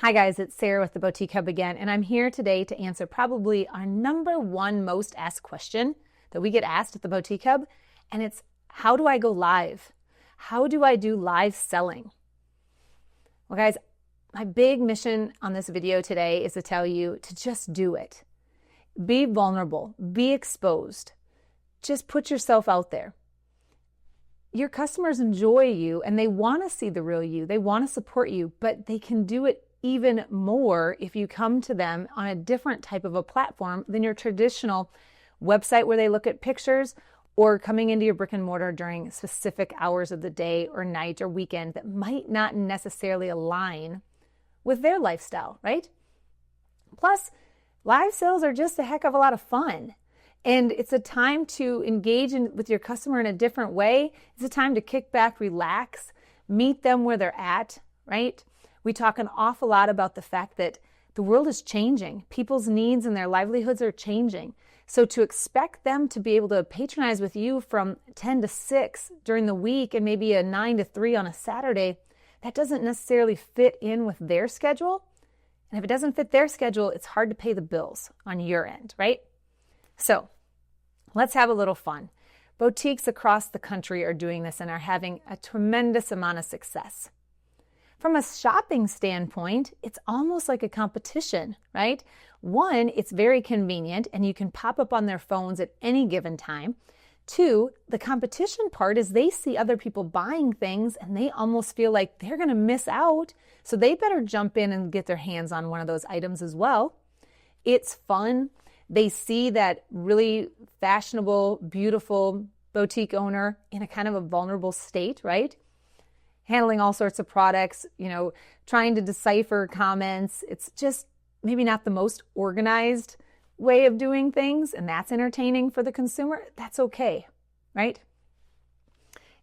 Hi guys, it's Sarah with the Boutique Hub again, and I'm here today to answer probably our number one most asked question that we get asked at the Boutique Hub, and it's, how do I go live? How do I do live selling? Well guys, my big mission on this video today is to tell you to just do it. Be vulnerable, be exposed, just put yourself out there. Your customers enjoy you and they want to see the real you, they want to support you, but they can do it even more if you come to them on a different type of a platform than your traditional website where they look at pictures, or coming into your brick and mortar during specific hours of the day or night or weekend that might not necessarily align with their lifestyle, right? Plus, live sales are just a heck of a lot of fun. And it's a time to engage with your customer in a different way. It's a time to kick back, relax, meet them where they're at, right? We talk an awful lot about the fact that the world is changing. People's needs and their livelihoods are changing. So to expect them to be able to patronize with you from 10 to 6 during the week and maybe a 9 to 3 on a Saturday, that doesn't necessarily fit in with their schedule. And if it doesn't fit their schedule, it's hard to pay the bills on your end, right? So let's have a little fun. Boutiques across the country are doing this and are having a tremendous amount of success. From a shopping standpoint, it's almost like a competition, right? One, it's very convenient and you can pop up on their phones at any given time. Two, the competition part is they see other people buying things and they almost feel like they're going to miss out. So they better jump in and get their hands on one of those items as well. It's fun. They see that really fashionable, beautiful boutique owner in a kind of a vulnerable state, right? Handling all sorts of products, trying to decipher comments. It's just maybe not the most organized way of doing things, and that's entertaining for the consumer. That's okay, right?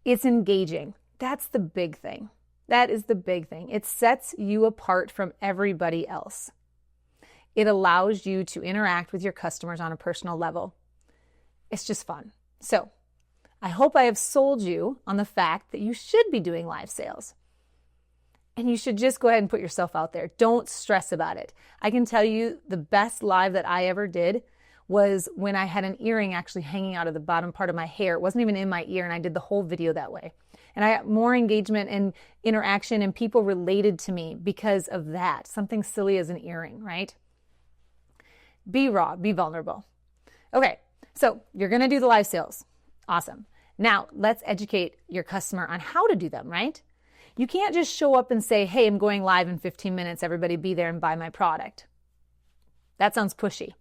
It's engaging. That's the big thing. That is the big thing. It sets you apart from everybody else. It allows you to interact with your customers on a personal level. It's just fun. So, I hope I have sold you on the fact that you should be doing live sales. And you should just go ahead and put yourself out there. Don't stress about it. I can tell you the best live that I ever did was when I had an earring actually hanging out of the bottom part of my hair. It wasn't even in my ear, and I did the whole video that way. And I got more engagement and interaction, and people related to me because of that. Something silly as an earring, right? Be raw, be vulnerable. Okay, so you're going to do the live sales. Awesome. Now, let's educate your customer on how to do them, right? You can't just show up and say, hey, I'm going live in 15 minutes. Everybody be there and buy my product. That sounds pushy.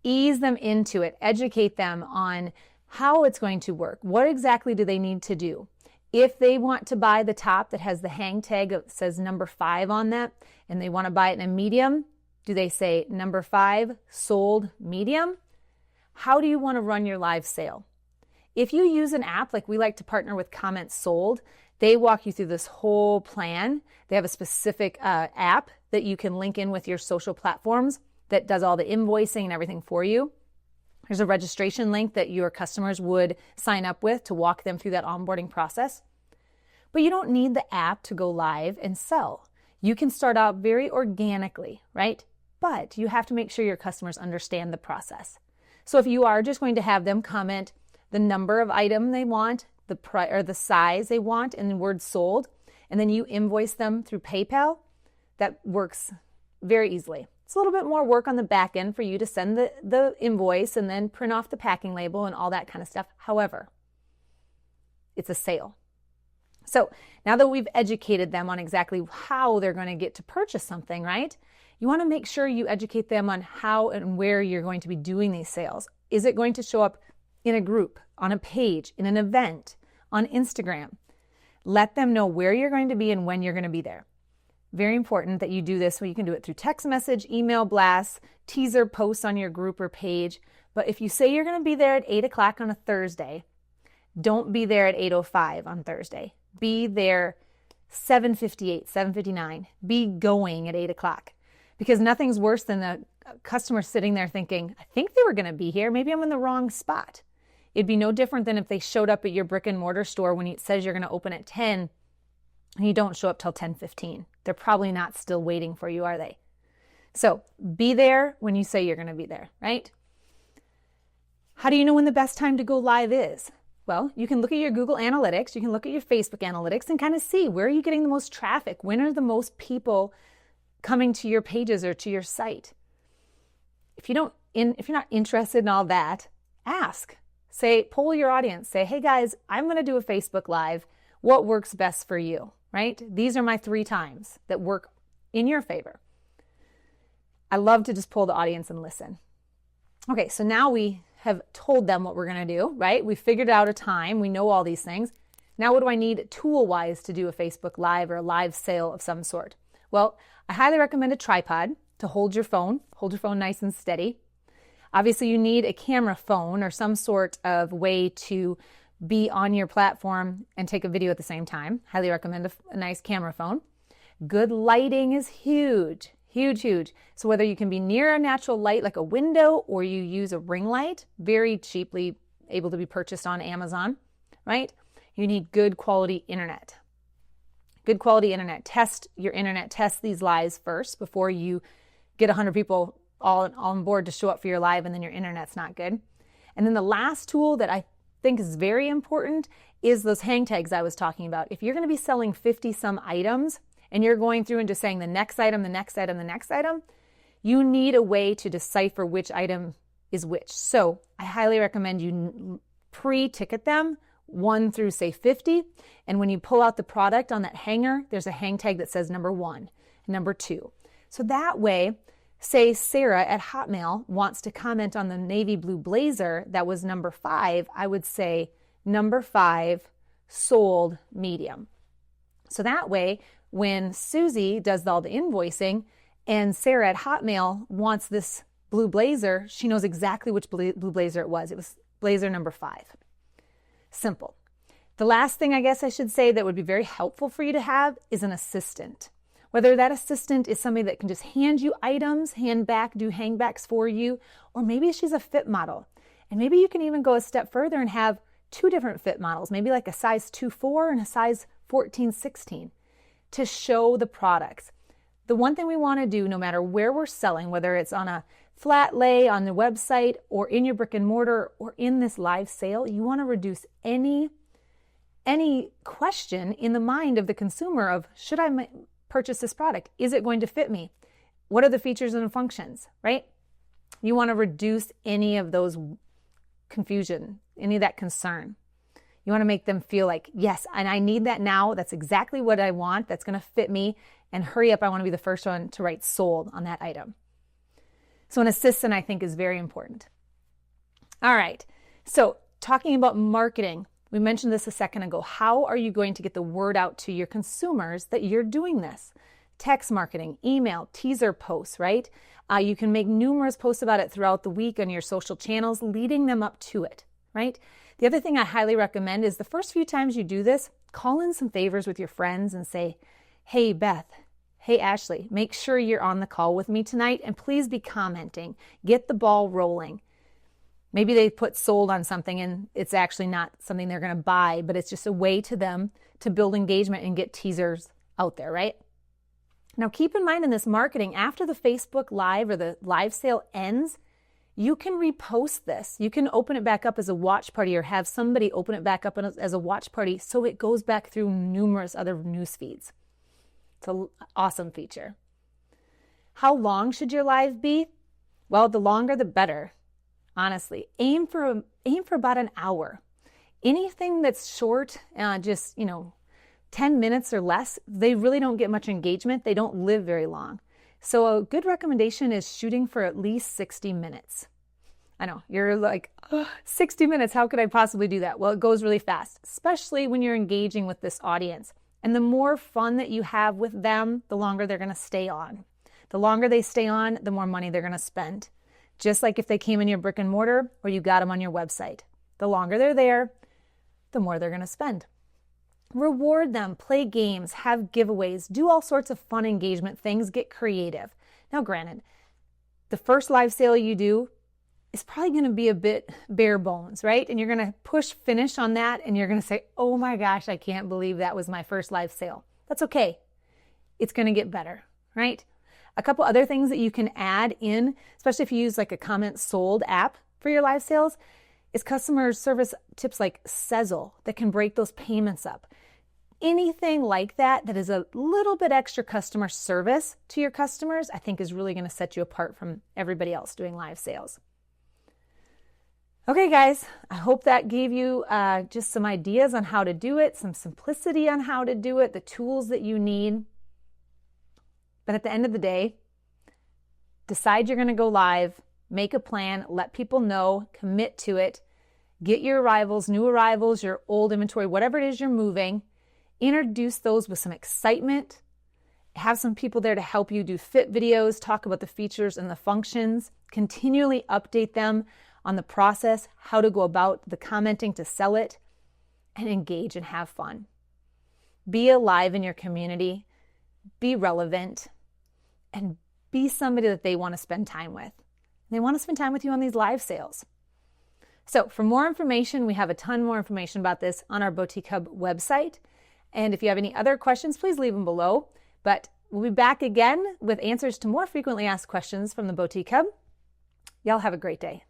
Ease them into it. Educate them on how it's going to work. What exactly do they need to do? If they want to buy the top that has the hang tag that says number 5 on that, and they want to buy it in a medium, do they say number 5 sold medium? How do you want to run your live sale? If you use an app, like we like to partner with CommentSold, they walk you through this whole plan. They have a specific app that you can link in with your social platforms that does all the invoicing and everything for you. There's a registration link that your customers would sign up with to walk them through that onboarding process. But you don't need the app to go live and sell. You can start out very organically, right? But you have to make sure your customers understand the process. So if you are just going to have them comment the number of item they want, the size they want, and the word sold, and then you invoice them through PayPal, that works very easily. It's a little bit more work on the back end for you to send the invoice and then print off the packing label and all that kind of stuff. However, it's a sale. So now that we've educated them on exactly how they're going to get to purchase something, right? You want to make sure you educate them on how and where you're going to be doing these sales. Is it going to show up in a group, on a page, in an event, on Instagram? Let them know where you're going to be and when you're going to be there. Very important that you do this. You can do it through text message, email blasts, teaser posts on your group or page. But if you say you're going to be there at 8 o'clock on a Thursday, don't be there at 8:05 on Thursday. Be there 7:58, 7:59. Be going at 8 o'clock. Because nothing's worse than the customer sitting there thinking, I think they were going to be here. Maybe I'm in the wrong spot. It'd be no different than if they showed up at your brick and mortar store when it says you're going to open at 10 and you don't show up till 10:15. They're probably not still waiting for you, are they? So be there when you say you're going to be there, right? How do you know when the best time to go live is? Well, you can look at your Google Analytics, you can look at your Facebook Analytics and kind of see where are you getting the most traffic? When are the most people coming to your pages or to your site? If you're not interested in all that, ask. Say, poll your audience. Say, hey guys, I'm going to do a Facebook Live. What works best for you, right? These are my 3 times that work in your favor. I love to just poll the audience and listen. Okay, so now we have told them what we're going to do, right? We figured out a time. We know all these things. Now what do I need tool-wise to do a Facebook Live or a live sale of some sort? Well, I highly recommend a tripod to hold your phone nice and steady. Obviously, you need a camera phone or some sort of way to be on your platform and take a video at the same time. Highly recommend a nice camera phone. Good lighting is huge. Huge, huge. So whether you can be near a natural light like a window or you use a ring light, very cheaply able to be purchased on Amazon, right? You need good quality internet. Good quality internet. Test your internet. Test these lives first before you get 100 people all on board to show up for your live and then your internet's not good. And then the last tool that I think is very important is those hang tags I was talking about. If you're going to be selling 50 some items, and you're going through and just saying the next item, the next item, the next item, you need a way to decipher which item is which. So I highly recommend you pre-ticket them 1 through say 50. And when you pull out the product on that hanger, there's a hang tag that says number 1 and number 2. So that way, say Sarah at Hotmail wants to comment on the navy blue blazer that was number 5, I would say number 5 sold medium. So that way, when Susie does all the invoicing and Sarah at Hotmail wants this blue blazer, she knows exactly which blue blazer it was. It was blazer number 5. Simple. The last thing I guess I should say that would be very helpful for you to have is an assistant. Whether that assistant is somebody that can just hand you items, hand back, do hangbacks for you, or maybe she's a fit model. And maybe you can even go a step further and have 2 different fit models, maybe like a size 2-4 and a size 14-16. To show the products. The one thing we want to do no matter where we're selling, whether it's on a flat lay on the website or in your brick and mortar or in this live sale, you want to reduce any question in the mind of the consumer of should I purchase this product? Is it going to fit me? What are the features and functions, right? You want to reduce any of those confusion, any of that concern. You want to make them feel like, yes, and I need that now. That's exactly what I want. That's going to fit me. And hurry up, I want to be the first one to write sold on that item. So an assistant, I think, is very important. All right. So talking about marketing, we mentioned this a second ago. How are you going to get the word out to your consumers that you're doing this? Text marketing, email, teaser posts, right? You can make numerous posts about it throughout the week on your social channels, leading them up to it, right? The other thing I highly recommend is the first few times you do this, call in some favors with your friends and say, hey, Beth, hey, Ashley, make sure you're on the call with me tonight and please be commenting. Get the ball rolling. Maybe they put sold on something and it's actually not something they're going to buy, but it's just a way to them to build engagement and get teasers out there, right? Now, keep in mind in this marketing, after the Facebook Live or the live sale ends, you can repost this. You can open it back up as a watch party or have somebody open it back up as a watch party so it goes back through numerous other news feeds. It's an awesome feature. How long should your live be? Well, the longer the better, honestly. Aim for about an hour. Anything that's short, just 10 minutes or less, they really don't get much engagement. They don't live very long. So a good recommendation is shooting for at least 60 minutes. I know, you're like, 60 minutes, how could I possibly do that? Well, it goes really fast, especially when you're engaging with this audience. And the more fun that you have with them, the longer they're going to stay on. The longer they stay on, the more money they're going to spend. Just like if they came in your brick and mortar or you got them on your website. The longer they're there, the more they're going to spend. Reward them, play games, have giveaways, do all sorts of fun engagement things, get creative. Now, granted, the first live sale you do is probably going to be a bit bare bones, right? And you're going to push finish on that and you're going to say, oh my gosh, I can't believe that was my first live sale. That's okay. It's going to get better, right? A couple other things that you can add in, especially if you use like a CommentSold app for your live sales, is customer service tips like Sezzle that can break those payments up. Anything like that that is a little bit extra customer service to your customers, I think is really going to set you apart from everybody else doing live sales. Okay, guys, I hope that gave you just some ideas on how to do it, some simplicity on how to do it, the tools that you need. But at the end of the day, decide you're going to go live, make a plan, let people know, commit to it, get your arrivals, new arrivals, your old inventory, whatever it is you're moving, introduce those with some excitement, have some people there to help you do fit videos, talk about the features and the functions, continually update them on the process, how to go about the commenting to sell it, and engage and have fun. Be alive in your community, be relevant, and be somebody that they want to spend time with. They want to spend time with you on these live sales. So for more information, we have a ton more information about this on our Boutique Hub website. And if you have any other questions, please leave them below. But we'll be back again with answers to more frequently asked questions from the Boutique Hub. Y'all have a great day.